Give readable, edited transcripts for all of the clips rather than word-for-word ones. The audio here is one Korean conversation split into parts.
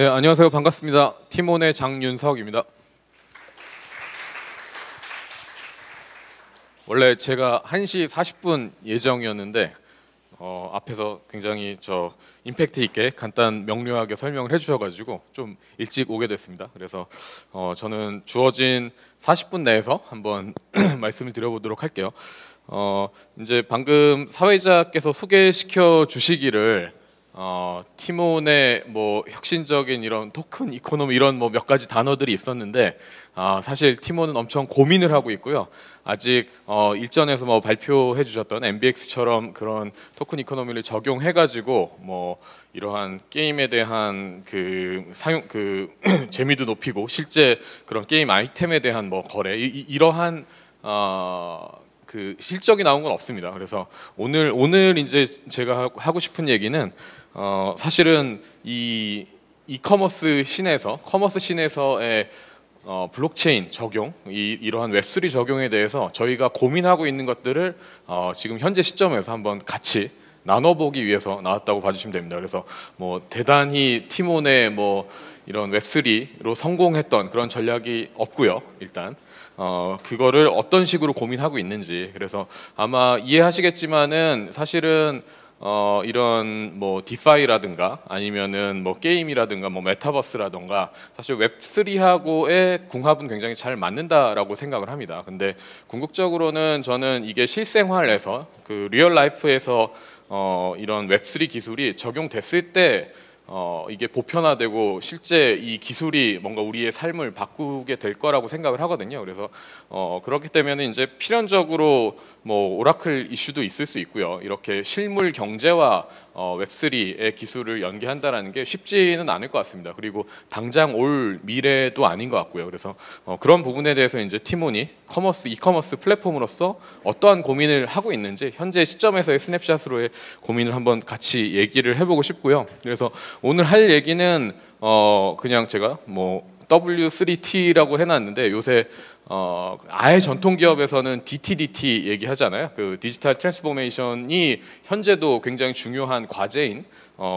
네, 안녕하세요. 반갑습니다. 티몬의 장윤석입니다. 원래 제가 1시 40분 예정이었는데 앞에서 굉장히 임팩트 있게 간단 명료하게 설명을 해주셔가지고 좀 일찍 오게 됐습니다. 그래서 저는 주어진 40분 내에서 한번 말씀을 드려보도록 할게요. 이제 방금 사회자께서 소개시켜 주시기를 티몬의 뭐 혁신적인 이런 토큰 이코노미 이런 뭐 몇 가지 단어들이 있었는데 사실 티몬은 엄청 고민을 하고 있고요. 아직 일전에서 뭐 발표해 주셨던 MBX처럼 그런 토큰 이코노미를 적용해 가지고 뭐 이러한 게임에 대한 그 사용 재미도 높이고 실제 그런 게임 아이템에 대한 뭐 거래 이러한 그 실적이 나온 건 없습니다. 그래서 오늘 이제 제가 하고 싶은 얘기는 사실은 이 이커머스 씬에서의 블록체인 적용, 이러한 웹3 적용에 대해서 저희가 고민하고 있는 것들을 지금 현재 시점에서 한번 같이 나눠보기 위해서 나왔다고 봐주시면 됩니다. 그래서 뭐 대단히 티몬의 뭐 이런 웹3로 성공했던 그런 전략이 없고요. 일단 그거를 어떤 식으로 고민하고 있는지, 그래서 아마 이해하시겠지만은 사실은 이런 뭐 디파이라든가 아니면은 뭐 게임이라든가 뭐 메타버스라든가 사실 웹3하고의 궁합은 굉장히 잘 맞는다라고 생각을 합니다. 근데 궁극적으로는 저는 이게 실생활에서 그 리얼 라이프에서 이런 웹3 기술이 적용됐을 때 이게 보편화되고 실제 이 기술이 뭔가 우리의 삶을 바꾸게 될 거라고 생각을 하거든요. 그래서 그렇기 때문에 이제 필연적으로 뭐 오라클 이슈도 있을 수 있고요. 이렇게 실물 경제와 웹3의 기술을 연계한다라는 게 쉽지는 않을 것 같습니다. 그리고 당장 올 미래도 아닌 것 같고요. 그래서 그런 부분에 대해서 이제 티몬이 이커머스 플랫폼으로서 어떠한 고민을 하고 있는지 현재 시점에서의 스냅샷으로의 고민을 한번 같이 얘기를 해보고 싶고요. 그래서 오늘 할 얘기는 그냥 제가 뭐 W3T라고 해놨는데 요새 아예 전통 기업에서는 DTDT 얘기하잖아요. 그 디지털 트랜스포메이션이 현재도 굉장히 중요한 과제인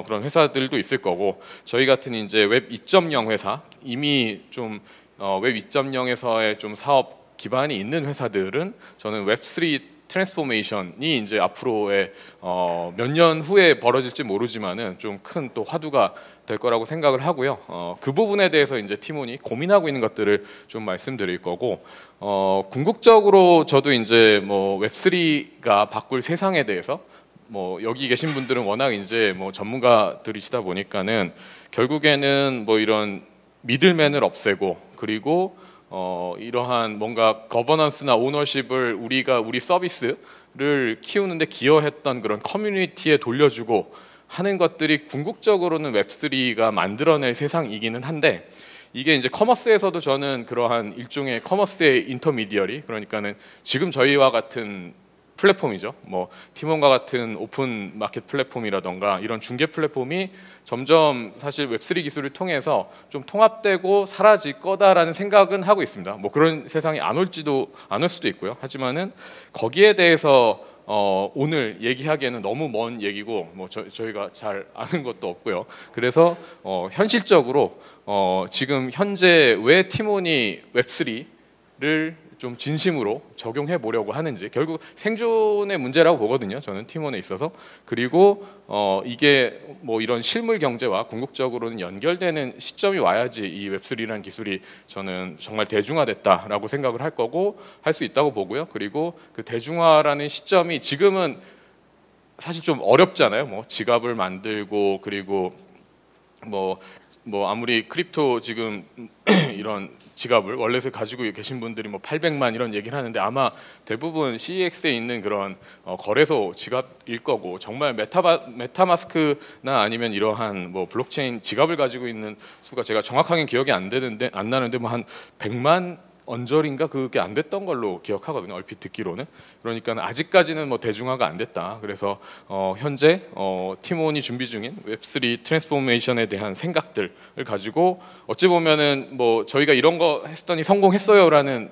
그런 회사들도 있을 거고, 저희 같은 이제 웹 2.0 회사, 이미 좀 웹 2.0에서의 좀 사업 기반이 있는 회사들은 저는 웹3 트랜스포메이션이 이제 앞으로의 몇 년 후에 벌어질지 모르지만은 좀 큰 또 화두가 될 거라고 생각을 하고요. 그 부분에 대해서 이제 티몬이 고민하고 있는 것들을 좀 말씀드릴 거고, 궁극적으로 저도 이제 뭐 웹3가 바꿀 세상에 대해서 뭐 여기 계신 분들은 워낙 이제 뭐 전문가들이시다 보니까는 결국에는 뭐 이런 미들맨을 없애고, 그리고 이러한 뭔가 거버넌스나 오너십을 우리 서비스를 키우는데 기여했던 그런 커뮤니티에 돌려주고 하는 것들이 궁극적으로는 웹3가 만들어낼 세상이기는 한데, 이게 이제 커머스에서도 저는 그러한 일종의 커머스의 인터미디어리, 그러니까는 지금 저희와 같은 플랫폼이죠. 뭐 티몬과 같은 오픈 마켓 플랫폼이라던가 이런 중개 플랫폼이 점점 사실 웹3 기술을 통해서 좀 통합되고 사라질 거다라는 생각은 하고 있습니다. 뭐 그런 세상이 안 올 수도 있고요. 하지만은 거기에 대해서 오늘 얘기하기에는 너무 먼 얘기고 뭐 저희가 잘 아는 것도 없고요. 그래서 현실적으로 지금 현재 왜 티몬이 웹3를 좀 진심으로 적용해 보려고 하는지, 결국 생존의 문제라고 보거든요. 저는 티몬에 있어서. 그리고 이게 뭐 이런 실물 경제와 궁극적으로는 연결되는 시점이 와야지 이 웹3라는 기술이 저는 정말 대중화됐다라고 생각을 할 거고 할 수 있다고 보고요. 그리고 그 대중화라는 시점이 지금은 사실 좀 어렵잖아요. 뭐 지갑을 만들고, 그리고 뭐 아무리 크립토 지금 이런 지갑을 월렛을 가지고 계신 분들이 뭐 800만 이런 얘기를 하는데 아마 대부분 CEX에 있는 그런 거래소 지갑일 거고, 정말 메타마스크나 아니면 이러한 뭐 블록체인 지갑을 가지고 있는 수가 제가 정확하게 기억이 안 나는데 뭐 한 100만 언저리인가 그게 안 됐던 걸로 기억하거든요. 얼핏 듣기로는. 그러니까 아직까지는 뭐 대중화가 안 됐다. 그래서 현재 티몬이 준비 중인 웹3 트랜스포메이션에 대한 생각들을 가지고 어찌 보면은 뭐 저희가 이런 거 했더니 성공했어요라는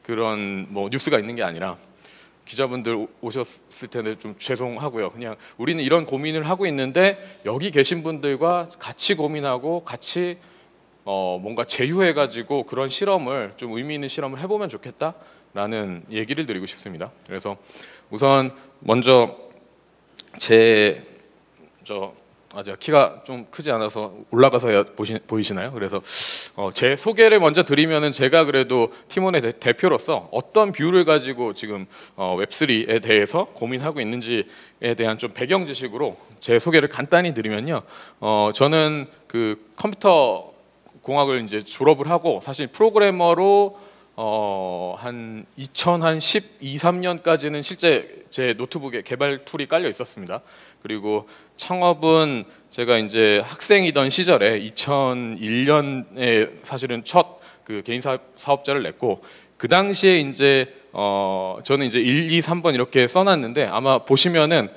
그런 뭐 뉴스가 있는 게 아니라 기자분들 오셨을 텐데 좀 죄송하고요. 그냥 우리는 이런 고민을 하고 있는데 여기 계신 분들과 같이 고민하고 같이 뭔가 제휴해가지고 그런 실험을 좀 의미 있는 실험을 해보면 좋겠다라는 얘기를 드리고 싶습니다. 그래서 우선 먼저 제가 키가 좀 크지 않아서 올라가서 보이시나요? 그래서 제 소개를 먼저 드리면은 제가 그래도 팀원의 대표로서 어떤 뷰를 가지고 지금 웹3에 대해서 고민하고 있는지에 대한 좀 배경 지식으로 제 소개를 간단히 드리면요. 저는 그 컴퓨터 공학을 이제 졸업을 하고 사실 프로그래머로 한 2012, 3년까지는 실제 제 노트북에 개발 툴이 깔려 있었습니다. 그리고 창업은 제가 이제 학생이던 시절에 2001년에 사실은 첫 그 개인 사업자를 냈고 그 당시에 이제 저는 이제 1, 2, 3번 이렇게 써놨는데 아마 보시면은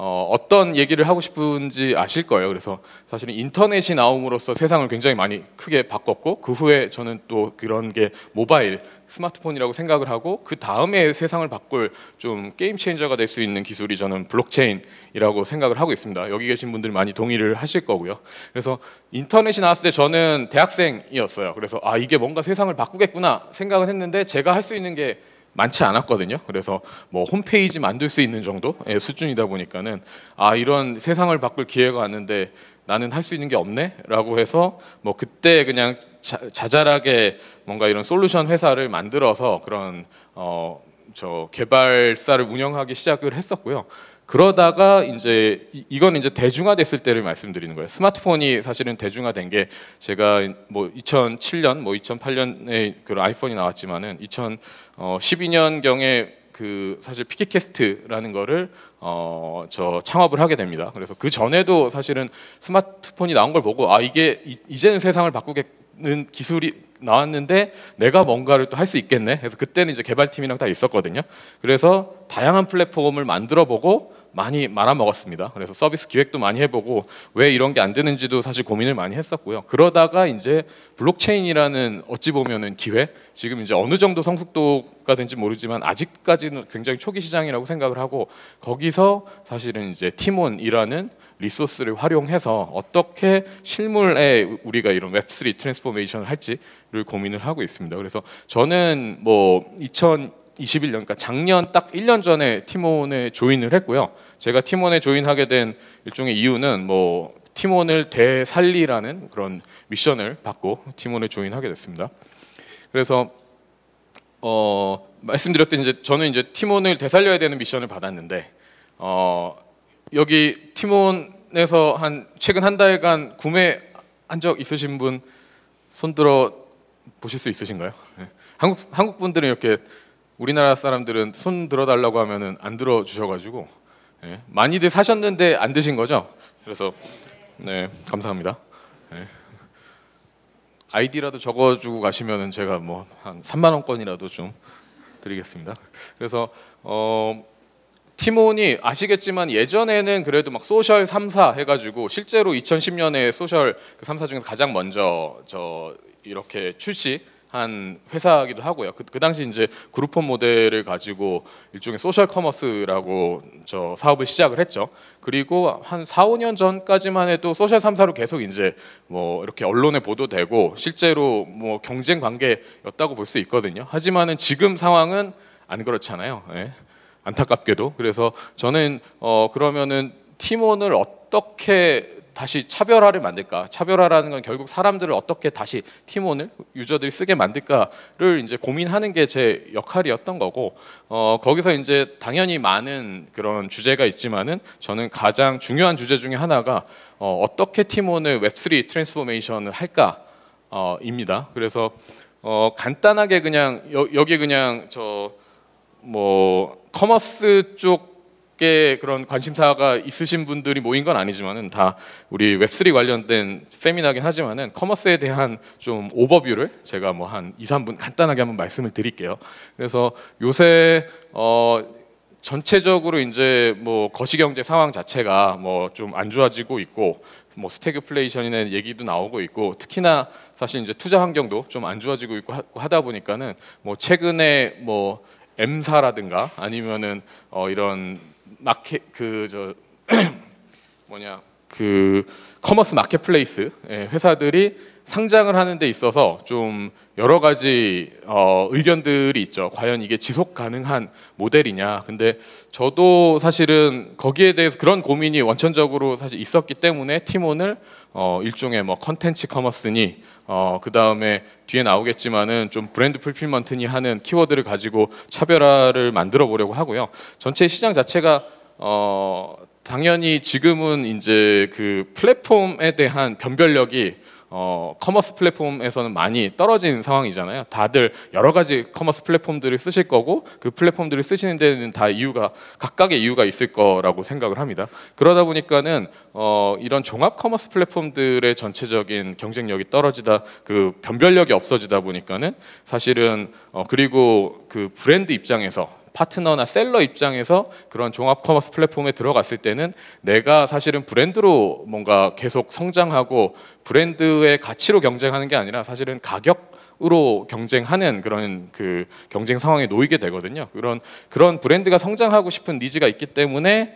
어떤 얘기를 하고 싶은지 아실 거예요. 그래서 사실은 인터넷이 나옴으로써 세상을 굉장히 많이 크게 바꿨고 그 후에 저는 또 그런 게 모바일 스마트폰이라고 생각을 하고 그 다음에 세상을 바꿀 좀 게임 체인저가 될 수 있는 기술이 저는 블록체인이라고 생각을 하고 있습니다. 여기 계신 분들 많이 동의를 하실 거고요. 그래서 인터넷이 나왔을 때 저는 대학생이었어요. 그래서 이게 뭔가 세상을 바꾸겠구나 생각을 했는데 제가 할 수 있는 게 많지 않았거든요. 그래서 뭐 홈페이지 만들 수 있는 정도의 수준이다 보니까는 이런 세상을 바꿀 기회가 왔는데 나는 할 수 있는 게 없네? 라고 해서 뭐 그때 그냥 자잘하게 뭔가 이런 솔루션 회사를 만들어서 그런 개발사를 운영하기 시작을 했었고요. 그러다가 이제 이건 이제 대중화됐을 때를 말씀드리는 거예요. 스마트폰이 사실은 대중화된 게 제가 뭐 2007년, 뭐 2008년에 그 아이폰이 나왔지만은 2012년 경에 그 사실 피키캐스트라는 거를 저 창업을 하게 됩니다. 그래서 그 전에도 사실은 스마트폰이 나온 걸 보고 이게 이제는 세상을 바꾸는 기술이 나왔는데 내가 뭔가를 또 할 수 있겠네. 그래서 그때는 이제 개발팀이랑 다 있었거든요. 그래서 다양한 플랫폼을 만들어보고 많이 말아먹었습니다. 그래서 서비스 기획도 많이 해보고 왜 이런 게 안 되는지도 사실 고민을 많이 했었고요. 그러다가 이제 블록체인이라는 어찌 보면은 기회, 지금 이제 어느 정도 성숙도가 된지 모르지만 아직까지는 굉장히 초기 시장이라고 생각을 하고 거기서 사실은 이제 팀원이라는 리소스를 활용해서 어떻게 실물에 우리가 이런 웹3 트랜스포메이션을 할지를 고민을 하고 있습니다. 그래서 저는 뭐 2021년, 그러니까 작년 딱 1년 전에 팀원에 조인을 했고요. 제가 팀원에 조인하게 된 일종의 이유는 뭐 팀원을 되살리라는 그런 미션을 받고 팀원에 조인하게 됐습니다. 그래서 말씀드렸듯이 이제 저는 이제 팀원을 되살려야 되는 미션을 받았는데 여기 팀원에서 최근 한 달간 구매한 적 있으신 분 손들어 보실 수 있으신가요? 네. 한국 분들은 이렇게 우리나라 사람들은 손 들어달라고 하면은 안 들어 주셔가지고 많이들 사셨는데 안 드신 거죠? 그래서 네 감사합니다. 네. 아이디라도 적어주고 가시면은 제가 뭐 한 3만 원권이라도 좀 드리겠습니다. 그래서 팀원이 아시겠지만 예전에는 그래도 막 소셜 3사 해가지고 실제로 2010년에 소셜 3사 중에서 가장 먼저 이렇게 출시한 회사이기도 하고요. 그 당시 이제 그룹폰 모델을 가지고 일종의 소셜 커머스라고 사업을 시작을 했죠. 그리고 한 4, 5년 전까지만 해도 소셜 3사로 계속 이제 뭐 이렇게 언론에 보도되고 실제로 뭐 경쟁 관계였다고 볼 수 있거든요. 하지만은 지금 상황은 안 그렇잖아요. 네. 안타깝게도. 그래서 저는 그러면은 팀원을 어떻게 다시 차별화를 만들까? 차별화라는 건 결국 사람들을 어떻게 다시 팀원을 유저들이 쓰게 만들까를 이제 고민하는 게 제 역할이었던 거고 거기서 이제 당연히 많은 그런 주제가 있지만은 저는 가장 중요한 주제 중에 하나가 어떻게 팀원을 웹3 트랜스포메이션을 할까입니다. 그래서 간단하게 그냥 여기 그냥 뭐 커머스 쪽에 그런 관심사가 있으신 분들이 모인 건 아니지만은 다 우리 웹3 관련된 세미나긴 하지만은 커머스에 대한 좀 오버뷰를 제가 뭐 한 2, 3분 간단하게 한번 말씀을 드릴게요. 그래서 요새 전체적으로 이제 뭐 거시경제 상황 자체가 뭐 좀 안 좋아지고 있고 뭐 스태그플레이션이나 얘기도 나오고 있고 특히나 사실 이제 투자 환경도 좀 안 좋아지고 있고 하다 보니까는 뭐 최근에 뭐 M사라든가 아니면은 이런 마켓 뭐냐 그 커머스 마켓플레이스 회사들이 상장을 하는 데 있어서 좀 여러 가지 의견들이 있죠. 과연 이게 지속 가능한 모델이냐. 근데 저도 사실은 거기에 대해서 그런 고민이 원천적으로 사실 있었기 때문에 티몬을 일종의 뭐 컨텐츠 커머스니 그 다음에 뒤에 나오겠지만은 좀 브랜드 풀필먼트니 하는 키워드를 가지고 차별화를 만들어 보려고 하고요. 전체 시장 자체가 당연히 지금은 이제 그 플랫폼에 대한 변별력이 커머스 플랫폼에서는 많이 떨어진 상황이잖아요. 다들 여러 가지 커머스 플랫폼들을 쓰실 거고 그 플랫폼들을 쓰시는 데는 다 각각의 이유가 있을 거라고 생각을 합니다. 그러다 보니까는 이런 종합 커머스 플랫폼들의 전체적인 경쟁력이 떨어지다, 그 변별력이 없어지다 보니까는 사실은 그리고 그 브랜드 입장에서 파트너나 셀러 입장에서 그런 종합 커머스 플랫폼에 들어갔을 때는 내가 사실은 브랜드로 뭔가 계속 성장하고 브랜드의 가치로 경쟁하는 게 아니라 사실은 가격으로 경쟁하는 그런 그 경쟁 상황에 놓이게 되거든요. 그런 브랜드가 성장하고 싶은 니즈가 있기 때문에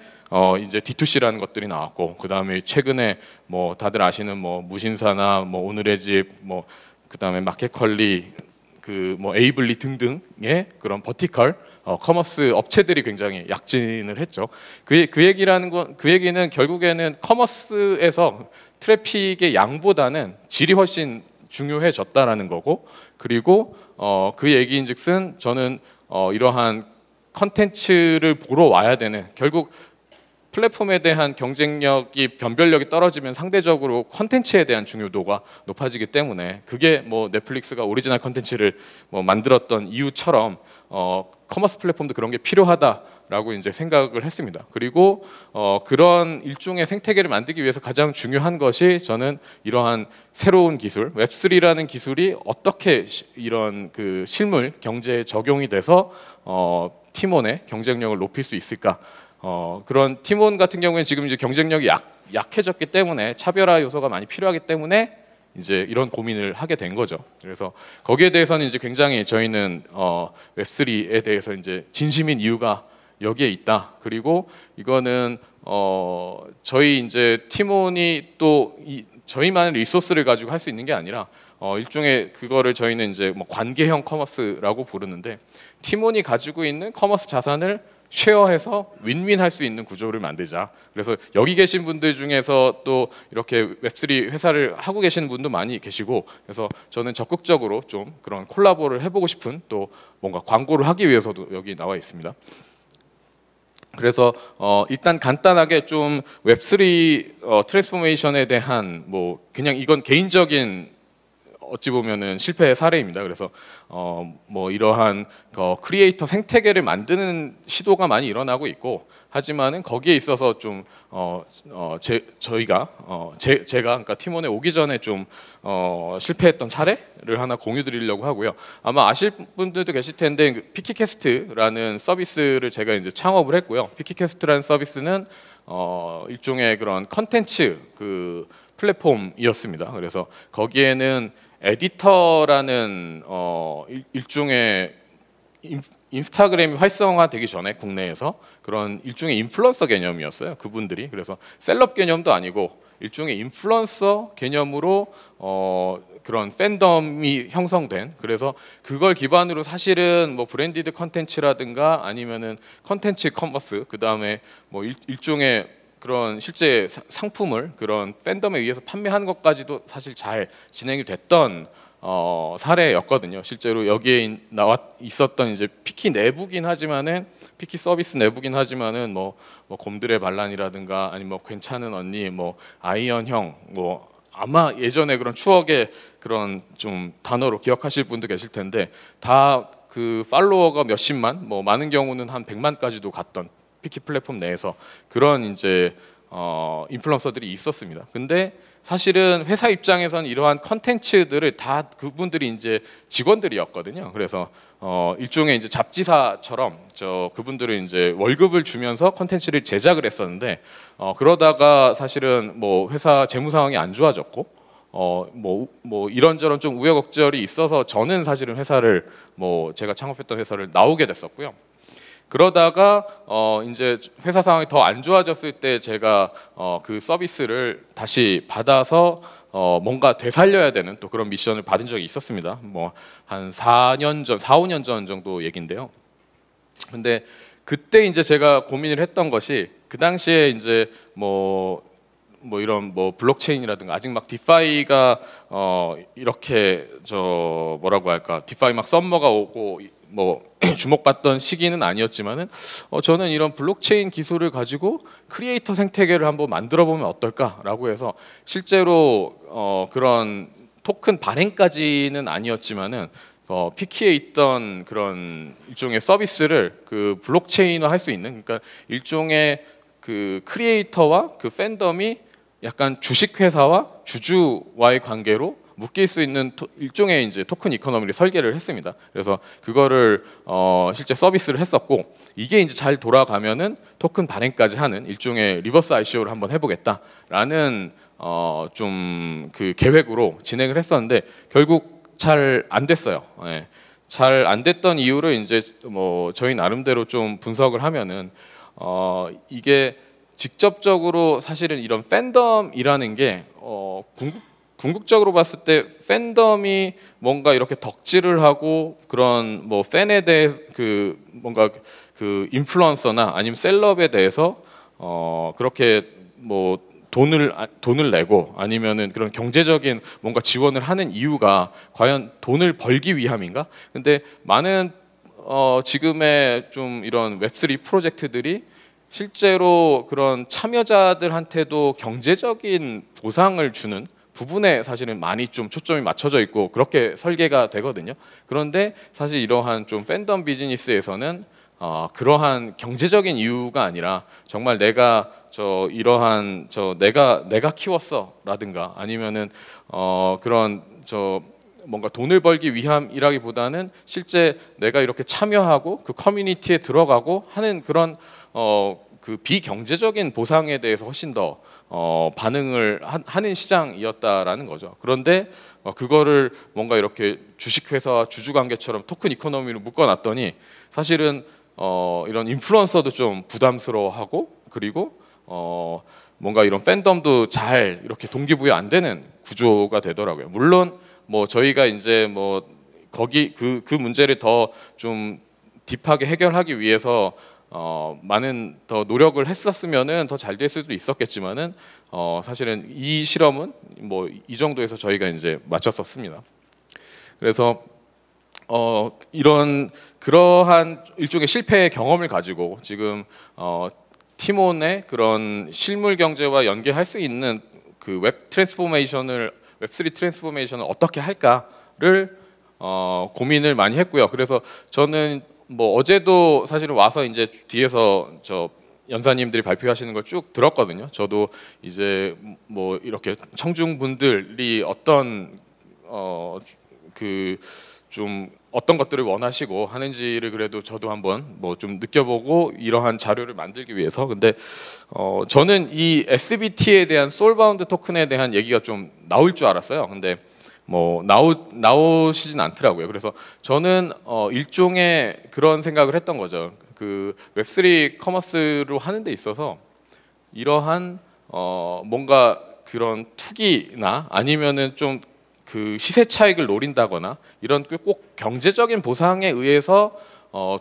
이제 D2C라는 것들이 나왔고, 그 다음에 최근에 뭐 다들 아시는 뭐 무신사나 뭐 오늘의 집, 뭐 그 다음에 마켓컬리, 그 뭐 에이블리 등등의 그런 버티컬 커머스 업체들이 굉장히 약진을 했죠. 그 얘기는 결국에는 커머스에서 트래픽의 양보다는 질이 훨씬 중요해졌다라는 거고, 그리고 그 얘기인즉슨 저는 이러한 컨텐츠를 보러 와야 되는, 결국 플랫폼에 대한 경쟁력이 변별력이 떨어지면 상대적으로 컨텐츠에 대한 중요도가 높아지기 때문에, 그게 뭐 넷플릭스가 오리지널 컨텐츠를 뭐 만들었던 이유처럼 커머스 플랫폼도 그런 게 필요하다라고 이제 생각을 했습니다. 그리고 그런 일종의 생태계를 만들기 위해서 가장 중요한 것이, 저는 이러한 새로운 기술, 웹3라는 기술이 어떻게 이런 그 실물 경제에 적용이 돼서 티몬의 경쟁력을 높일 수 있을까. 그런 티몬 같은 경우에는 지금 이제 경쟁력이 약해졌기 때문에 차별화 요소가 많이 필요하기 때문에 이제 이런 고민을 하게 된 거죠. 그래서 거기에 대해서는 이제 굉장히 저희는 웹3에 대해서 이제 진심인 이유가 여기에 있다. 그리고 이거는 저희 이제 티몬이 또 저희만의 리소스를 가지고 할 수 있는 게 아니라 일종의 그거를 저희는 이제 뭐 관계형 커머스라고 부르는데, 티몬이 가지고 있는 커머스 자산을 쉐어해서 윈윈 할 수 있는 구조를 만들자. 그래서 여기 계신 분들 중에서 또 이렇게 웹3 회사를 하고 계시는 분도 많이 계시고, 그래서 저는 적극적으로 좀 그런 콜라보를 해보고 싶은, 또 뭔가 광고를 하기 위해서도 여기 나와 있습니다. 그래서 일단 간단하게 좀 웹3 트랜스포메이션에 대한 뭐 그냥 이건 개인적인 어찌 보면은 실패의 사례입니다. 그래서 뭐 이러한 크리에이터 생태계를 만드는 시도가 많이 일어나고 있고, 하지만은 거기에 있어서 좀 제가 그러니까 티몬에 오기 전에 좀 실패했던 사례를 하나 공유드리려고 하고요. 아마 아실 분들도 계실 텐데 피키캐스트라는 서비스를 제가 이제 창업을 했고요. 피키캐스트라는 서비스는 일종의 그런 컨텐츠 그 플랫폼이었습니다. 그래서 거기에는 에디터라는 일종의 인스타그램이 활성화되기 전에 국내에서 그런 일종의 인플루언서 개념이었어요. 그분들이. 그래서 셀럽 개념도 아니고 일종의 인플루언서 개념으로 그런 팬덤이 형성된, 그래서 그걸 기반으로 사실은 뭐 브랜디드 컨텐츠라든가 아니면은 컨텐츠 커머스, 그 다음에 뭐 일종의 그런 실제 상품을 그런 팬덤에 의해서 판매하는 것까지도 사실 잘 진행이 됐던 사례였거든요. 실제로 여기에 있었던 이제 피키 내부긴 하지만은, 피키 서비스 내부긴 하지만은 뭐 곰들의 반란이라든가 아니면 뭐 괜찮은 언니, 뭐 아이언 형, 뭐 아마 예전에 그런 추억의 그런 좀 단어로 기억하실 분도 계실 텐데, 다 그 팔로워가 몇십만, 뭐 많은 경우는 한 100만까지도 갔던 피키 플랫폼 내에서 그런 이제 인플루언서들이 있었습니다. 근데 사실은 회사 입장에서는 이러한 컨텐츠들을 다 그분들이 이제 직원들이었거든요. 그래서 일종의 이제 잡지사처럼 그분들은 이제 월급을 주면서 컨텐츠를 제작을 했었는데, 그러다가 사실은 뭐 회사 재무 상황이 안 좋아졌고, 뭐 이런저런 좀 우여곡절이 있어서 저는 사실은 회사를 제가 창업했던 회사를 나오게 됐었고요. 그러다가 이제 회사 상황이 더 안 좋아졌을 때 제가 그 서비스를 다시 받아서 뭔가 되살려야 되는 또 그런 미션을 받은 적이 있었습니다. 한 4년 전, 4, 5년 전 정도 얘긴데요. 근데 그때 이제 제가 고민을 했던 것이 그 당시에 이제 이런 블록체인이라든가 아직 막 디파이가 이렇게 뭐라고 할까, 디파이 막 썸머가 오고 주목받던 시기는 아니었지만은 저는 이런 블록체인 기술을 가지고 크리에이터 생태계를 한번 만들어 보면 어떨까라고 해서 실제로 그런 토큰 발행까지는 아니었지만은 피키에 있던 그런 일종의 서비스를 그 블록체인화 할 수 있는, 그러니까 일종의 그 크리에이터와 그 팬덤이 약간 주식회사와 주주와의 관계로 묶일 수 있는 일종의 이제 토큰 이코노미를 설계를 했습니다. 그래서 그거를 실제 서비스를 했었고, 이게 이제 잘 돌아가면은 토큰 발행까지 하는 일종의 리버스 ICO를 한번 해보겠다라는 좀 그 계획으로 진행을 했었는데 결국 잘 안 됐어요. 예. 잘 안 됐던 이유를 이제 저희 나름대로 좀 분석을 하면은 이게 직접적으로 사실은 이런 팬덤이라는 게 궁극적으로 봤을 때 팬덤이 뭔가 이렇게 덕질을 하고 그런 팬에 대해 그 뭔가 그 인플루언서나 아니면 셀럽에 대해서 그렇게 돈을 내고 아니면은 그런 경제적인 뭔가 지원을 하는 이유가 과연 돈을 벌기 위함인가? 근데 많은 지금의 좀 이런 웹3 프로젝트들이 실제로 그런 참여자들한테도 경제적인 보상을 주는 부분에 사실은 많이 좀 초점이 맞춰져 있고 그렇게 설계가 되거든요. 그런데 사실 이러한 좀 팬덤 비즈니스에서는 그러한 경제적인 이유가 아니라 정말 내가 이러한 내가 키웠어라든가 아니면은 그런 뭔가 돈을 벌기 위함이라기보다는 실제 내가 이렇게 참여하고 그 커뮤니티에 들어가고 하는 그런 그 비경제적인 보상에 대해서 훨씬 더 반응을 하는 시장이었다라는 거죠. 그런데 그거를 뭔가 이렇게 주식회사와 주주관계처럼 토큰 이코노미로 묶어놨더니 사실은 이런 인플루언서도 좀 부담스러워하고 그리고 뭔가 이런 팬덤도 잘 이렇게 동기부여 안 되는 구조가 되더라고요. 물론 저희가 이제 거기 그 문제를 더 좀 딥하게 해결하기 위해서 많은 더 노력을 했었으면은 더 잘 될 수도 있었겠지만은 사실은 이 실험은 이 정도에서 저희가 이제 마쳤었습니다. 그래서 그러한 일종의 실패의 경험을 가지고 지금 티몬의 그런 실물 경제와 연계할 수 있는 그 웹3 트랜스포메이션을 어떻게 할까를 고민을 많이 했고요. 그래서 저는 어제도 사실은 와서 이제 뒤에서 연사님들이 발표하시는 걸 쭉 들었거든요. 저도 이제 이렇게 청중 분들이 어떤 그 좀 어떤 것들을 원하시고 하는지를 그래도 저도 한번 좀 느껴보고 이러한 자료를 만들기 위해서. 근데 저는 이 SBT에 대한 솔바운드 토큰에 대한 얘기가 좀 나올 줄 알았어요. 근데 나오시진 않더라고요. 그래서 저는 일종의 그런 생각을 했던 거죠. 그 웹3 커머스로 하는 데 있어서 이러한 뭔가 그런 투기나 아니면은 좀 그 시세 차익을 노린다거나 이런 꼭 경제적인 보상에 의해서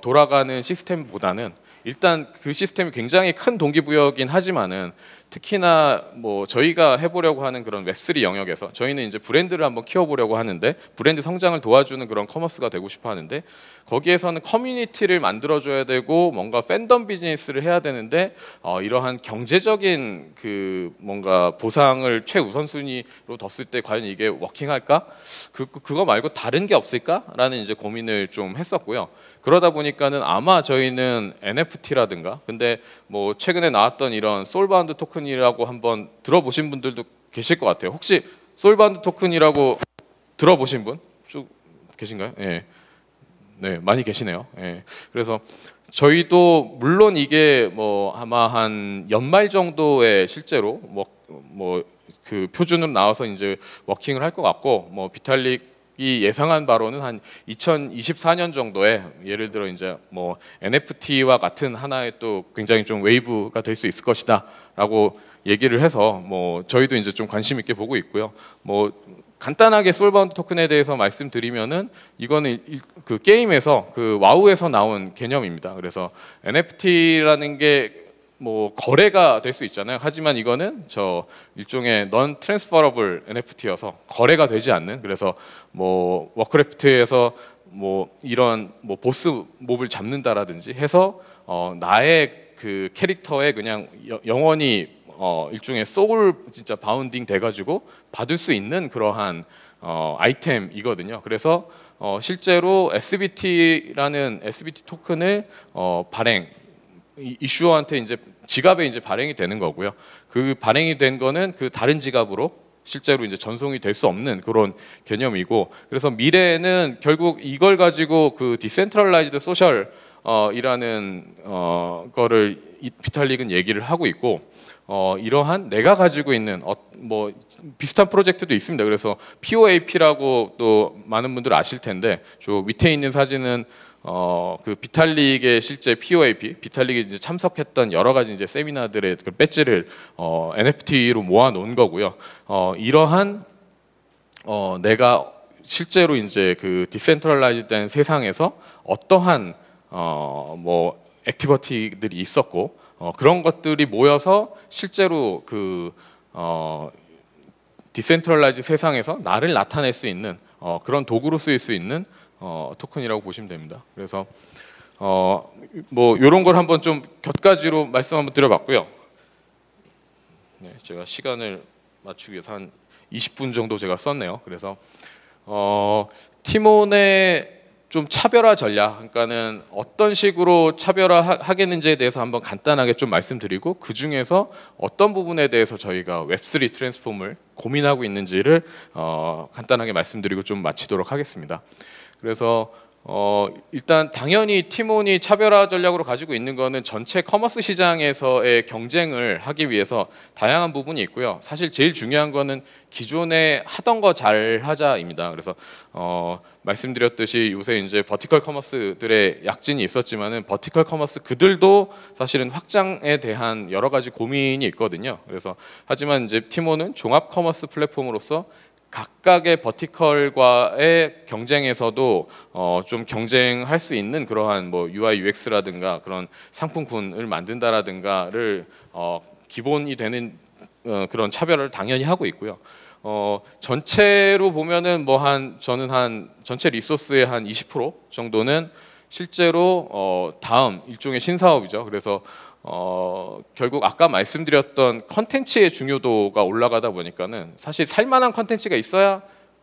돌아가는 시스템보다는 일단 그 시스템이 굉장히 큰 동기부여긴 하지만은 특히나 저희가 해보려고 하는 그런 웹3 영역에서 저희는 이제 브랜드를 한번 키워보려고 하는데 브랜드 성장을 도와주는 그런 커머스가 되고 싶어 하는데 거기에서는 커뮤니티를 만들어줘야 되고 뭔가 팬덤 비즈니스를 해야 되는데 이러한 경제적인 그 뭔가 보상을 최우선순위로 뒀을 때 과연 이게 워킹할까? 그거 말고 다른 게 없을까?라는 이제 고민을 좀 했었고요. 그러다 보니까는 아마 저희는 NFT라든가 근데 최근에 나왔던 이런 솔바운드 토큰이라고 한번 들어보신 분들도 계실 것 같아요. 혹시 솔바운드 토큰이라고 들어보신 분 쭉 계신가요? 예. 네, 많이 계시네요. 예. 그래서 저희도 물론 이게 아마 한 연말 정도에 실제로 그 표준으로 나와서 이제 워킹을 할 것 같고, 뭐 비탈릭이 예상한 바로는 한 2024년 정도에 예를 들어 이제 뭐 NFT와 같은 하나의 또 굉장히 좀 웨이브가 될 수 있을 것이다라고 얘기를 해서 뭐 저희도 이제 좀 관심 있게 보고 있고요. 뭐 간단하게 소울바운드 토큰에 대해서 말씀드리면은 이거는 그 게임에서 그 와우에서 나온 개념입니다. 그래서 NFT라는 게 뭐 거래가 될 수 있잖아요. 하지만 이거는 저 일종의 non transferable NFT여서 거래가 되지 않는, 그래서 뭐 워크래프트에서 뭐 이런 뭐 보스 몹을 잡는다라든지 해서 나의 그 캐릭터에 그냥 영원히 일종의 소울 진짜 바운딩 돼가지고 받을 수 있는 그러한 아이템이거든요. 그래서 실제로 SBT라는 SBT 토큰을 발행 이슈어한테 이제 지갑에 이제 발행이 되는 거고요. 그 발행이 된 거는 그 다른 지갑으로 실제로 이제 전송이 될 수 없는 그런 개념이고, 그래서 미래에는 결국 이걸 가지고 그 디센트럴라이즈드 소셜 이라는 거를 비탈릭은 얘기를 하고 있고, 이러한 내가 가지고 있는 뭐 비슷한 프로젝트도 있습니다. 그래서 POAP라고 또 많은 분들 아실 텐데, 저 밑에 있는 사진은 그 비탈릭의 실제 POAP, 비탈릭이 이제 참석했던 여러 가지 이제 세미나들의 그 배지를 NFT로 모아 놓은 거고요. 이러한 내가 실제로 이제 그 디센트럴라이즈된 세상에서 어떠한 뭐 액티비티들이 있었고 그런 것들이 모여서 실제로 그 디센트럴라이즈 세상에서 나를 나타낼 수 있는 그런 도구로 쓰일 수 있는 토큰이라고 보시면 됩니다. 그래서 뭐 이런 걸 한번 좀 곁가지로 말씀 한번 드려봤고요. 네, 제가 시간을 맞추기 위해서 한 20분 정도 제가 썼네요. 그래서 티몬의 좀 차별화 전략, 그러니까는 어떤 식으로 차별화하겠는지에 대해서 한번 간단하게 좀 말씀드리고, 그 중에서 어떤 부분에 대해서 저희가 웹3 트랜스폼을 고민하고 있는지를 간단하게 말씀드리고 좀 마치도록 하겠습니다. 그래서 일단 당연히 티몬이 차별화 전략으로 가지고 있는 거는 전체 커머스 시장에서의 경쟁을 하기 위해서 다양한 부분이 있고요. 사실 제일 중요한 거는 기존에 하던 거 잘 하자입니다. 그래서 말씀드렸듯이 요새 이제 버티컬 커머스들의 약진이 있었지만은 버티컬 커머스 그들도 사실은 확장에 대한 여러 가지 고민이 있거든요. 그래서 하지만 이제 티몬은 종합 커머스 플랫폼으로서 각각의 버티컬과의 경쟁에서도 좀 경쟁할 수 있는 그러한 뭐 UI, UX라든가 그런 상품군을 만든다라든가를 기본이 되는 그런 차별을 당연히 하고 있고요. 전체로 보면은 뭐 저는 한 전체 리소스의 한 20% 정도는 실제로 다음 일종의 신사업이죠. 그래서 결국 아까 말씀드렸던 컨텐츠의 중요도가 올라가다 보니까는 사실 살만한 컨텐츠가 있어야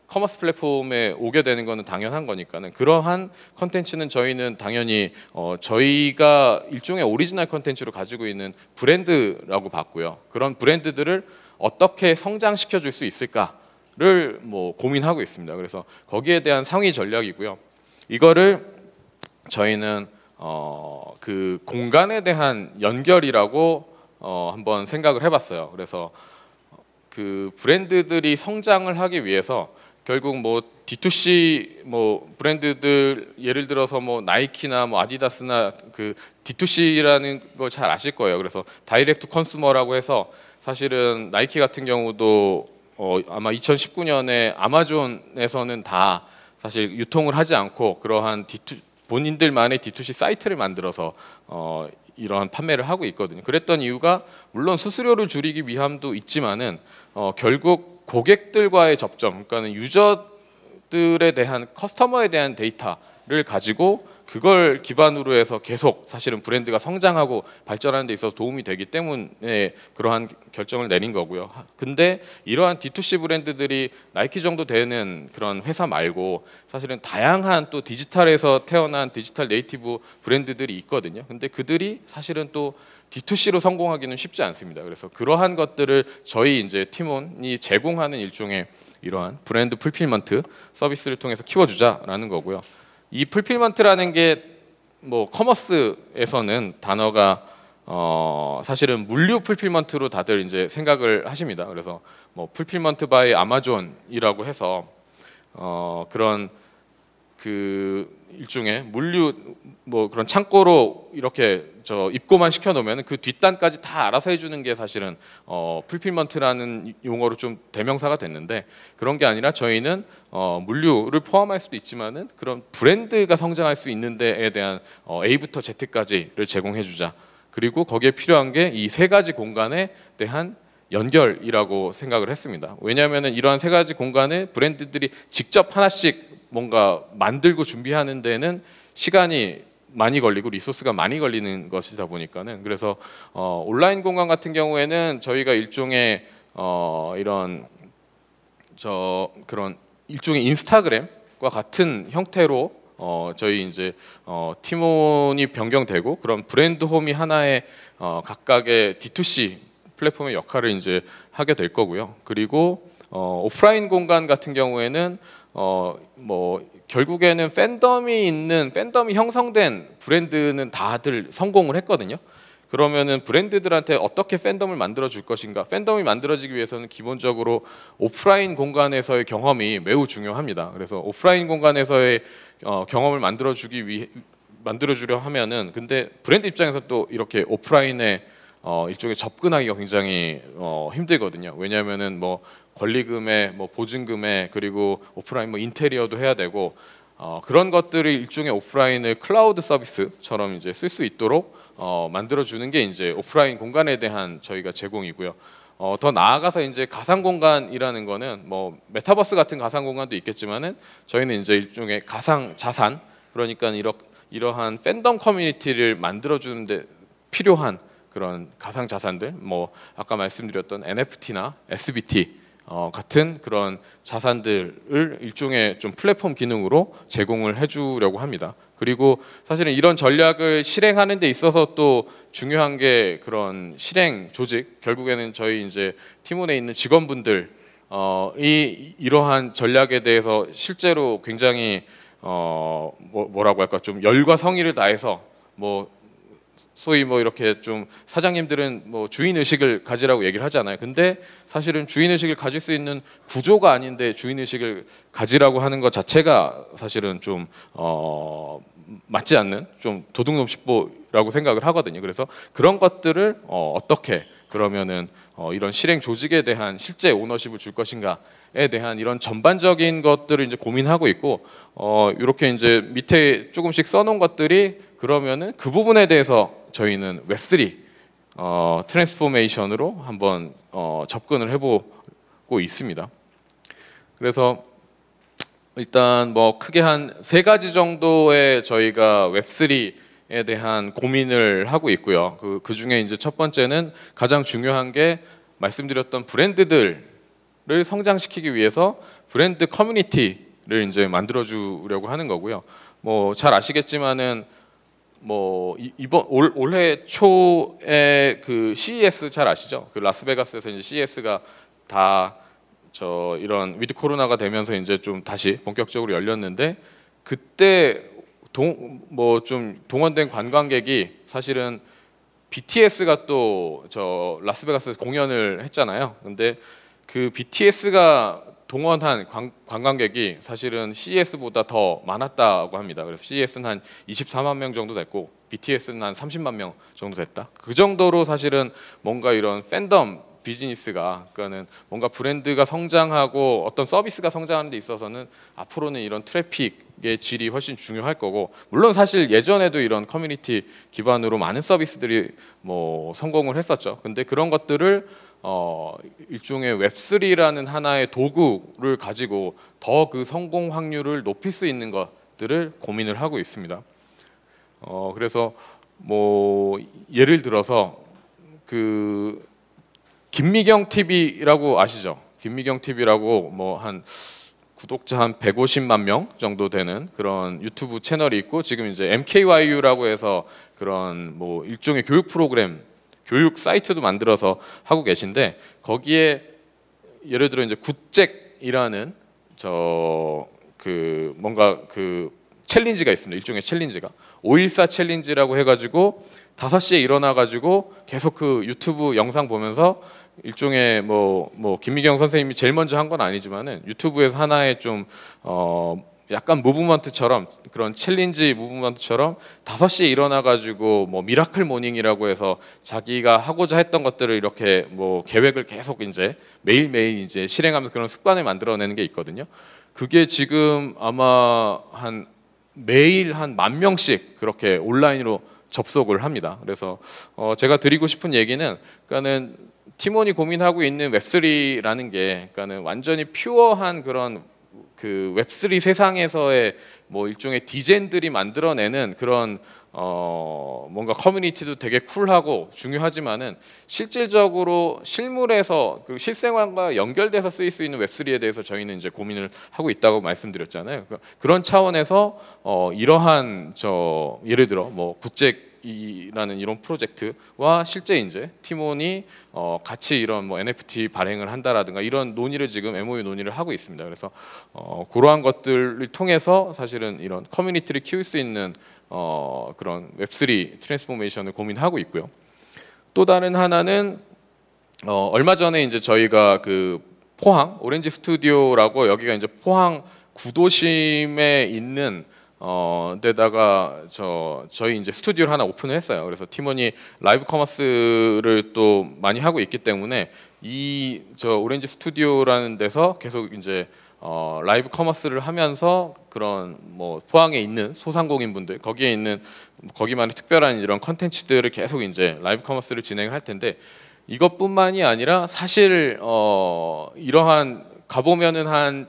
커머스 플랫폼에 오게 되는 거는 당연한 거니까는, 그러한 컨텐츠는 저희는 당연히 저희가 일종의 오리지널 컨텐츠로 가지고 있는 브랜드라고 봤고요. 그런 브랜드들을 어떻게 성장시켜 줄 수 있을까를 뭐 고민하고 있습니다. 그래서 거기에 대한 상위 전략이고요. 이거를 저희는 그 공간에 대한 연결이라고 한번 생각을 해봤어요. 그래서 그 브랜드들이 성장을 하기 위해서 결국 뭐 D2C 뭐 브랜드들 예를 들어서 뭐 나이키나 뭐 아디다스나 그 D2C라는 걸 잘 아실 거예요. 그래서 다이렉트 컨슈머라고 해서 사실은 나이키 같은 경우도 아마 2019년에 아마존에서는 다 사실 유통을 하지 않고 그러한 본인들만의 D2C 사이트를 만들어서 이러한 판매를 하고 있거든요. 그랬던 이유가 물론 수수료를 줄이기 위함도 있지만은 결국 고객들과의 접점, 그러니까는 유저들에 대한 커스터머에 대한 데이터를 가지고 그걸 기반으로 해서 계속 사실은 브랜드가 성장하고 발전하는 데 있어서 도움이 되기 때문에 그러한 결정을 내린 거고요. 근데 이러한 D2C 브랜드들이 나이키 정도 되는 그런 회사 말고 사실은 다양한 또 디지털에서 태어난 디지털 네이티브 브랜드들이 있거든요. 근데 그들이 사실은 또 D2C로 성공하기는 쉽지 않습니다. 그래서 그러한 것들을 저희 이제 팀원이 제공하는 일종의 이러한 브랜드 풀필먼트 서비스를 통해서 키워주자라는 거고요. 이 풀필먼트라는 게 뭐 커머스에서는 단어가 사실은 물류 풀필먼트로 다들 이제 생각을 하십니다. 그래서 뭐 풀필먼트 바이 아마존이라고 해서 그런 그 일종의 물류 뭐 그런 창고로 이렇게 입고만 시켜 놓으면 그 뒷단까지 다 알아서 해주는 게 사실은 풀필먼트라는 용어로 좀 대명사가 됐는데, 그런 게 아니라 저희는 물류를 포함할 수도 있지만은 그런 브랜드가 성장할 수 있는 데에 대한 A부터 Z까지를 제공해 주자. 그리고 거기에 필요한 게 이 세 가지 공간에 대한 연결이라고 생각을 했습니다. 왜냐하면 이러한 세 가지 공간을 브랜드들이 직접 하나씩 뭔가 만들고 준비하는 데는 시간이 많이 걸리고 리소스가 많이 걸리는 것이다 보니까는, 그래서 온라인 공간 같은 경우에는 저희가 일종의 이런 그런 일종의 인스타그램과 같은 형태로 저희 이제 팀원이 변경되고 그런 브랜드 홈이 하나의 각각의 D2C 플랫폼의 역할을 이제 하게 될 거고요. 그리고 오프라인 공간 같은 경우에는 뭐 결국에는 팬덤이 형성된 브랜드는 다들 성공을 했거든요. 그러면은 브랜드들한테 어떻게 팬덤을 만들어 줄 것인가? 팬덤이 만들어지기 위해서는 기본적으로 오프라인 공간에서의 경험이 매우 중요합니다. 그래서 오프라인 공간에서의 경험을 만들어 주려 하면은, 근데 브랜드 입장에서 또 이렇게 오프라인에 일종의 접근하기가 굉장히 힘들거든요. 왜냐하면은 뭐 권리금에 뭐 보증금에 그리고 오프라인 뭐 인테리어도 해야 되고 그런 것들을 일종의 오프라인을 클라우드 서비스처럼 이제 쓸 수 있도록 만들어 주는 게 이제 오프라인 공간에 대한 저희가 제공이고요. 더 나아가서 이제 가상 공간이라는 거는 뭐 메타버스 같은 가상 공간도 있겠지만은 저희는 이제 일종의 가상 자산, 그러니까 이러한 팬덤 커뮤니티를 만들어 주는데 필요한 그런 가상 자산들, 뭐 아까 말씀드렸던 NFT나 SBT 같은 그런 자산들을 일종의 좀 플랫폼 기능으로 제공을 해주려고 합니다. 그리고 사실은 이런 전략을 실행하는 데 있어서 또 중요한 게 그런 실행 조직, 결국에는 저희 이제 팀원에 있는 직원분들 이 이러한 전략에 대해서 실제로 굉장히 뭐라고 할까, 좀 열과 성의를 다해서 뭐 소위 뭐 이렇게 좀 사장님들은 뭐 주인 의식을 가지라고 얘기를 하잖아요. 근데 사실은 주인 의식을 가질 수 있는 구조가 아닌데 주인 의식을 가지라고 하는 것 자체가 사실은 좀 맞지 않는 좀 도둑놈식보라고 생각을 하거든요. 그래서 그런 것들을 어떻게 그러면은 이런 실행 조직에 대한 실제 오너십을 줄 것인가에 대한 이런 전반적인 것들을 이제 고민하고 있고, 이렇게 이제 밑에 조금씩 써놓은 것들이 그러면은 그 부분에 대해서 저희는 웹3 트랜스포메이션으로 한번 접근을 해보고 있습니다. 그래서 일단 뭐 크게 한 세 가지 정도의 저희가 웹3에 대한 고민을 하고 있고요. 그 중에 이제 첫 번째는 가장 중요한 게 말씀드렸던 브랜드들을 성장시키기 위해서 브랜드 커뮤니티를 이제 만들어 주려고 하는 거고요. 뭐 잘 아시겠지만은 뭐 이번 올해 초에 그 CES 잘 아시죠? 그 라스베가스에서 이제 CES가 다 이런 위드 코로나가 되면서 이제 좀 다시 본격적으로 열렸는데, 그때 뭐 좀 동원된 관광객이 사실은 BTS가 또 라스베가스에서 공연을 했잖아요. 근데 그 BTS가 동원한 관광객이 사실은 CES보다 더 많았다고 합니다. 그래서 CES는 한 24만 명 정도 됐고 BTS는 한 30만 명 정도 됐다. 그 정도로 사실은 뭔가 이런 팬덤 비즈니스가, 그러니까는 뭔가 브랜드가 성장하고 어떤 서비스가 성장하는 데 있어서는 앞으로는 이런 트래픽의 질이 훨씬 중요할 거고, 물론 사실 예전에도 이런 커뮤니티 기반으로 많은 서비스들이 뭐 성공을 했었죠. 근데 그런 것들을 일종의 웹3라는 하나의 도구를 가지고 더 그 성공 확률을 높일 수 있는 것들을 고민을 하고 있습니다. 그래서 뭐 예를 들어서 그 김미경 TV라고 아시죠? 김미경 TV라고 뭐 한 구독자 한 150만 명 정도 되는 그런 유튜브 채널이 있고, 지금 이제 MKYU라고 해서 그런 뭐 일종의 교육 프로그램, 교육 사이트도 만들어서 하고 계신데, 거기에 예를 들어 이제 굿잭이라는 그 뭔가 그 챌린지가 있습니다. 일종의 챌린지가 514 챌린지라고 해가지고 5시에 일어나가지고 계속 그 유튜브 영상 보면서 일종의 뭐 김미경 선생님이 제일 먼저 한 건 아니지만은 유튜브에서 하나의 좀 약간 무브먼트처럼 그런 챌린지 무브먼트처럼 5시에 일어나가지고 뭐 미라클 모닝이라고 해서 자기가 하고자 했던 것들을 이렇게 뭐 계획을 계속 이제 매일매일 이제 실행하면서 그런 습관을 만들어내는 게 있거든요. 그게 지금 아마 한 매일 한 10,000명씩 그렇게 온라인으로 접속을 합니다. 그래서 제가 드리고 싶은 얘기는 그러니까는 팀원이 고민하고 있는 웹3라는 게 그러니까는 완전히 퓨어한 그런 그 웹3 세상에서의 뭐 일종의 디젠들이 만들어내는 그런 뭔가 커뮤니티도 되게 쿨하고 중요하지만은 실질적으로 실물에서 그 실생활과 연결돼서 쓰일 수 있는 웹3에 대해서 저희는 이제 고민을 하고 있다고 말씀드렸잖아요. 그런 차원에서 이러한 예를 들어 뭐 굿잭이라는 이런 프로젝트와 실제 이제 팀원이 같이 이런 뭐 NFT 발행을 한다라든가 이런 논의를 지금 MOU 논의를 하고 있습니다. 그래서 그러한 것들을 통해서 사실은 이런 커뮤니티를 키울 수 있는 그런 웹3 트랜스포메이션을 고민하고 있고요. 또 다른 하나는 얼마 전에 이제 저희가 그 포항 오렌지 스튜디오라고 여기가 이제 포항 구도심에 있는 데다가 저희 이제 스튜디오를 하나 오픈을 했어요. 그래서 팀원이 라이브 커머스를 또 많이 하고 있기 때문에 이 오렌지 스튜디오라는 데서 계속 이제 라이브 커머스를 하면서 그런 뭐 포항에 있는 소상공인 분들 거기에 있는 거기만의 특별한 이런 컨텐츠들을 계속 이제 라이브 커머스를 진행을 할 텐데 이것뿐만이 아니라 사실 이러한 가보면은 한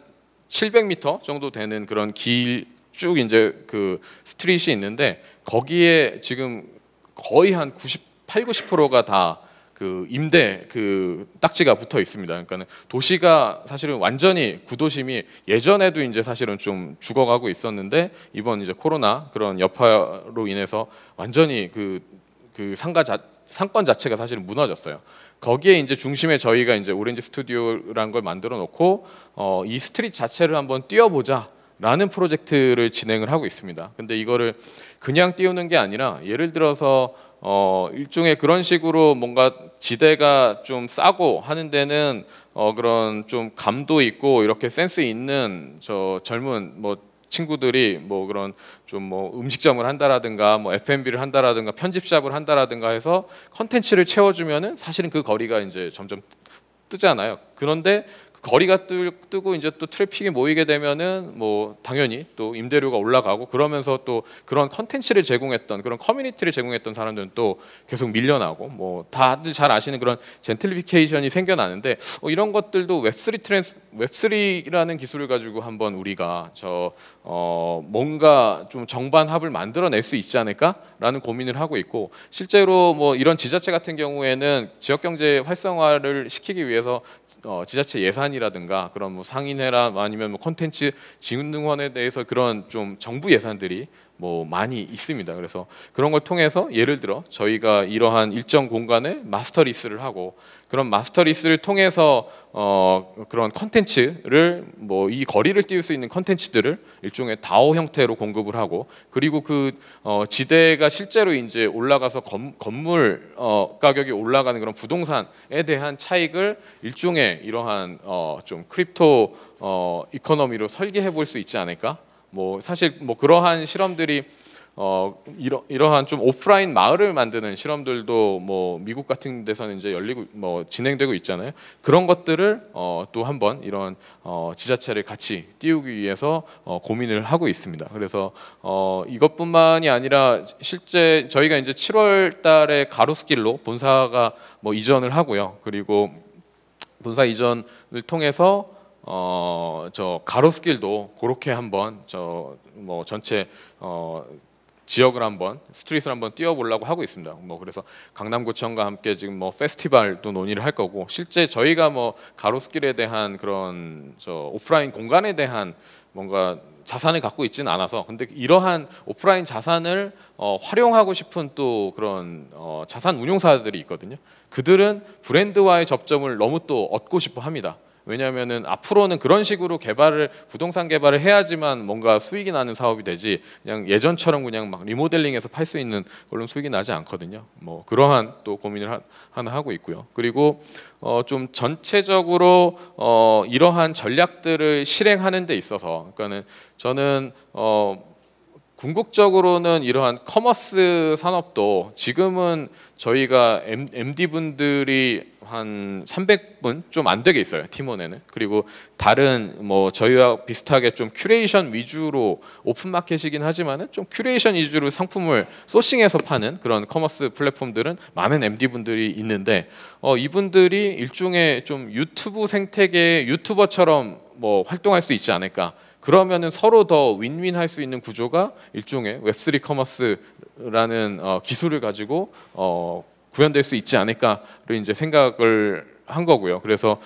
700m 정도 되는 그런 쭉 이제 그 스트릿이 있는데 거기에 지금 거의 한 90%가 다 그 임대 그 딱지가 붙어 있습니다. 그러니까는 도시가 사실은 완전히 구도심이 예전에도 이제 사실은 좀 죽어가고 있었는데 이번 이제 코로나 그런 여파로 인해서 완전히 그 상권 자체가 사실은 무너졌어요. 거기에 이제 중심에 저희가 이제 오렌지 스튜디오라는 걸 만들어 놓고 이 스트릿 자체를 한번 띄워보자. 라는 프로젝트를 진행을 하고 있습니다. 근데 이거를 그냥 띄우는 게 아니라 예를 들어서 일종의 그런 식으로 뭔가 지대가 좀 싸고 하는 데는 그런 좀 감도 있고 이렇게 센스 있는 젊은 뭐 친구들이 뭐 그런 좀 뭐 음식점을 한다라든가 뭐 F&B를 한다라든가 편집샵을 한다라든가 해서 컨텐츠를 채워주면은 사실은 그 거리가 이제 점점 뜨잖아요. 그런데 거리가 뜨고 이제 또 트래픽이 모이게 되면은 뭐 당연히 또 임대료가 올라가고 그러면서 또 그런 컨텐츠를 제공했던 그런 커뮤니티를 제공했던 사람들은 또 계속 밀려나고 뭐 다들 잘 아시는 그런 젠틀리피케이션이 생겨나는데 이런 것들도 웹3라는 기술을 가지고 한번 우리가 뭔가 좀 정반합을 만들어낼 수 있지 않을까라는 고민을 하고 있고 실제로 뭐 이런 지자체 같은 경우에는 지역 경제 활성화를 시키기 위해서 지자체 예산이라든가 그런 뭐 상인회나 아니면 뭐 콘텐츠 지원등원에 대해서 그런 좀 정부 예산들이 뭐 많이 있습니다. 그래서 그런 걸 통해서 예를 들어 저희가 이러한 일정 공간에 마스터 리스를 하고 그런 마스터 리스를 통해서 그런 컨텐츠를 뭐 이 거리를 띄울 수 있는 컨텐츠들을 일종의 다오 형태로 공급을 하고 그리고 그 지대가 실제로 이제 올라가서 건물 가격이 올라가는 그런 부동산에 대한 차익을 일종의 이러한 좀 크립토 이코노미로 설계해 볼 수 있지 않을까? 뭐 사실 뭐 그러한 실험들이 이러한 좀 오프라인 마을을 만드는 실험들도 뭐 미국 같은 데서는 이제 열리고 뭐 진행되고 있잖아요. 그런 것들을 또 한번 이런 지자체를 같이 띄우기 위해서 고민을 하고 있습니다. 그래서 이것뿐만이 아니라 실제 저희가 이제 7월 달에 가로수길로 본사가 뭐 이전을 하고요. 그리고 본사 이전을 통해서 가로수길도 그렇게 한번 뭐 전체 지역을 한번 스트릿을 한번 띄워보려고 하고 있습니다. 뭐 그래서 강남구청과 함께 지금 뭐 페스티벌도 논의를 할 거고 실제 저희가 뭐 가로수길에 대한 그런 오프라인 공간에 대한 뭔가 자산을 갖고 있지는 않아서 근데 이러한 오프라인 자산을 활용하고 싶은 또 그런 자산 운용사들이 있거든요. 그들은 브랜드와의 접점을 너무 또 얻고 싶어 합니다. 왜냐하면은 앞으로는 그런 식으로 부동산 개발을 해야지만 뭔가 수익이 나는 사업이 되지, 그냥 예전처럼 그냥 막 리모델링해서 팔 수 있는 걸로 수익이 나지 않거든요. 뭐 그러한 또 고민을 하나 하고 있고요. 그리고 좀 전체적으로 이러한 전략들을 실행하는 데 있어서, 그러니까는 저는 궁극적으로는 이러한 커머스 산업도 지금은 저희가 MD 분들이 한 300분 좀 안 되게 있어요, 팀원에는. 그리고 다른 뭐 저희와 비슷하게 좀 큐레이션 위주로 오픈 마켓이긴 하지만은 좀 큐레이션 위주로 상품을 소싱해서 파는 그런 커머스 플랫폼들은 많은 MD 분들이 있는데, 이분들이 일종의 좀 유튜브 생태계의 유튜버처럼 뭐 활동할 수 있지 않을까. 그러면은 서로 더 윈윈 할 수 있는 구조가 일종의 웹3 커머스라는 기술을 가지고 구현될 수 있지 않을까를 이제 생각을 한 거고요. 그래서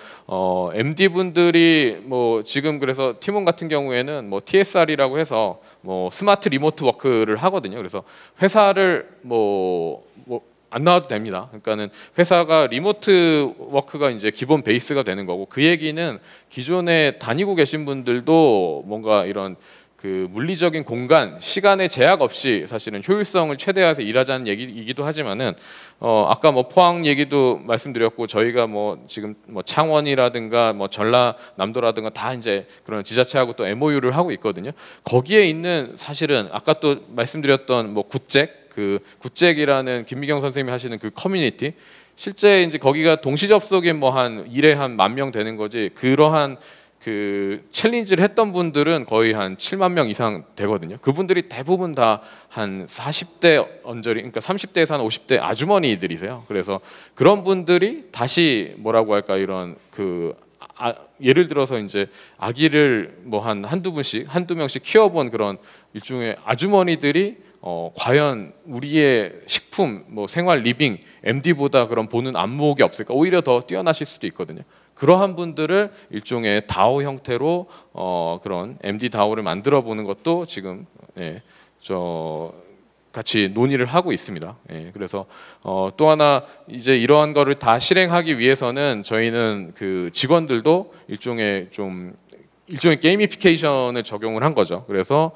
MD 분들이 뭐 지금 그래서 팀원 같은 경우에는 뭐 TSR이라고 해서 뭐 스마트 리모트 워크를 하거든요. 그래서 회사를 안 나와도 됩니다. 그러니까는 회사가 리모트 워크가 이제 기본 베이스가 되는 거고, 그 얘기는 기존에 다니고 계신 분들도 뭔가 이런 그 물리적인 공간, 시간의 제약 없이 사실은 효율성을 최대화해서 일하자는 얘기이기도 하지만은 아까 뭐 포항 얘기도 말씀드렸고, 저희가 뭐 지금 뭐 창원이라든가 뭐 전라남도라든가 다 이제 그런 지자체하고 또 MOU를 하고 있거든요. 거기에 있는 사실은 아까 또 말씀드렸던 뭐 굿잭이라는 김미경 선생님이 하시는 그 커뮤니티, 실제 이제 거기가 동시 접속이 뭐 한 일에 한 10,000명 되는 거지, 그러한 그 챌린지를 했던 분들은 거의 한 7만 명 이상 되거든요. 그분들이 대부분 다 한 40대 언저리, 그러니까 30대에서 한 50대 아주머니들이세요. 그래서 그런 분들이 다시 뭐라고 할까, 이런 예를 들어서 이제 아기를 뭐 한두 명씩 키워본 그런 일종의 아주머니들이 과연 우리의 식품, 뭐 생활 리빙, MD보다 그런 보는 안목이 없을까? 오히려 더 뛰어나실 수도 있거든요. 그러한 분들을 일종의 다오 형태로 그런 MD 다오를 만들어 보는 것도 지금 같이 논의를 하고 있습니다. 그래서 또 하나 이제 이러한 거를 다 실행하기 위해서는 저희는 그 직원들도 일종의 게이미피케이션을 적용을 한 거죠. 그래서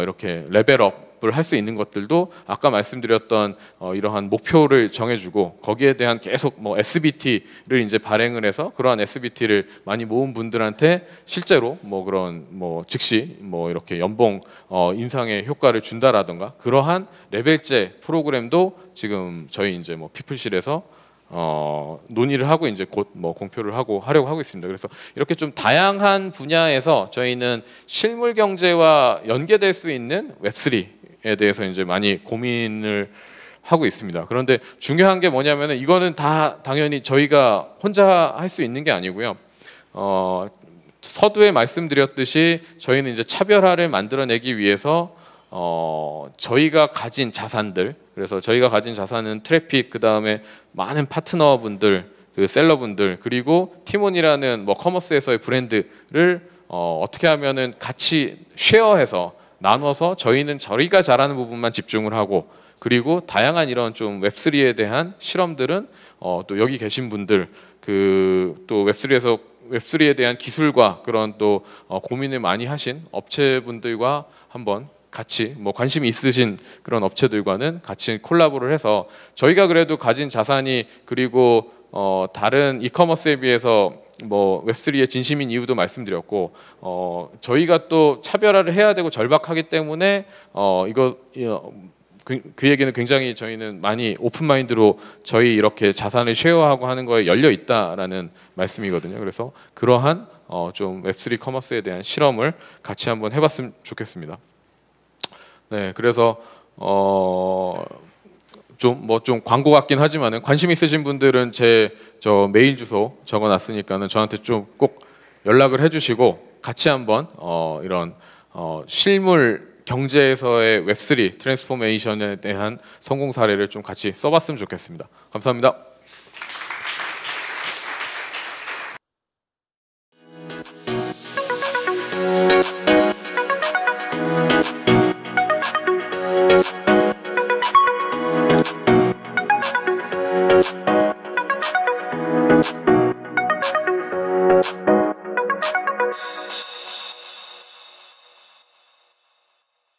이렇게 레벨업을 할 수 있는 것들도 아까 말씀드렸던 이러한 목표를 정해주고, 거기에 대한 계속 뭐 SBT를 이제 발행을 해서 그러한 SBT를 많이 모은 분들한테 실제로 뭐 그런 뭐 즉시 뭐 이렇게 연봉 인상의 효과를 준다라던가, 그러한 레벨제 프로그램도 지금 저희 이제 뭐 피플실에서 논의를 하고 이제 곧 뭐 공표를 하려고 하고 있습니다. 그래서 이렇게 좀 다양한 분야에서 저희는 실물 경제와 연계될 수 있는 웹3에 대해서 이제 많이 고민을 하고 있습니다. 그런데 중요한 게 뭐냐면은, 이거는 다 당연히 저희가 혼자 할 수 있는 게 아니고요. 서두에 말씀드렸듯이 저희는 이제 차별화를 만들어내기 위해서 저희가 가진 자산들, 그래서 저희가 가진 자산은 트래픽, 그 다음에 많은 파트너분들, 그 셀러분들, 그리고 팀원이라는 뭐 커머스에서의 브랜드를 어떻게 하면은 같이 쉐어해서 나눠서 저희가 잘하는 부분만 집중을 하고, 그리고 다양한 이런 좀 웹3에 대한 실험들은 또 여기 계신 분들, 또 웹3에 대한 기술과 그런 또 고민을 많이 하신 업체분들과 한번 같이 뭐 관심이 있으신 그런 업체들과는 같이 콜라보를 해서, 저희가 그래도 가진 자산이, 그리고 다른 이커머스에 비해서 뭐 웹3의 진심인 이유도 말씀드렸고, 저희가 또 차별화를 해야 되고 절박하기 때문에 그 얘기는 굉장히 저희는 많이 오픈 마인드로 저희 이렇게 자산을 쉐어하고 하는 거에 열려 있다라는 말씀이거든요. 그래서 그러한 좀 웹3 커머스에 대한 실험을 같이 한번 해봤으면 좋겠습니다. 네, 그래서 좀 광고 같긴 하지만은, 관심 있으신 분들은 저 메일 주소 적어놨으니까는 저한테 좀 꼭 연락을 해주시고, 같이 한번 이런 실물 경제에서의 웹3 트랜스포메이션에 대한 성공 사례를 좀 같이 써봤으면 좋겠습니다. 감사합니다.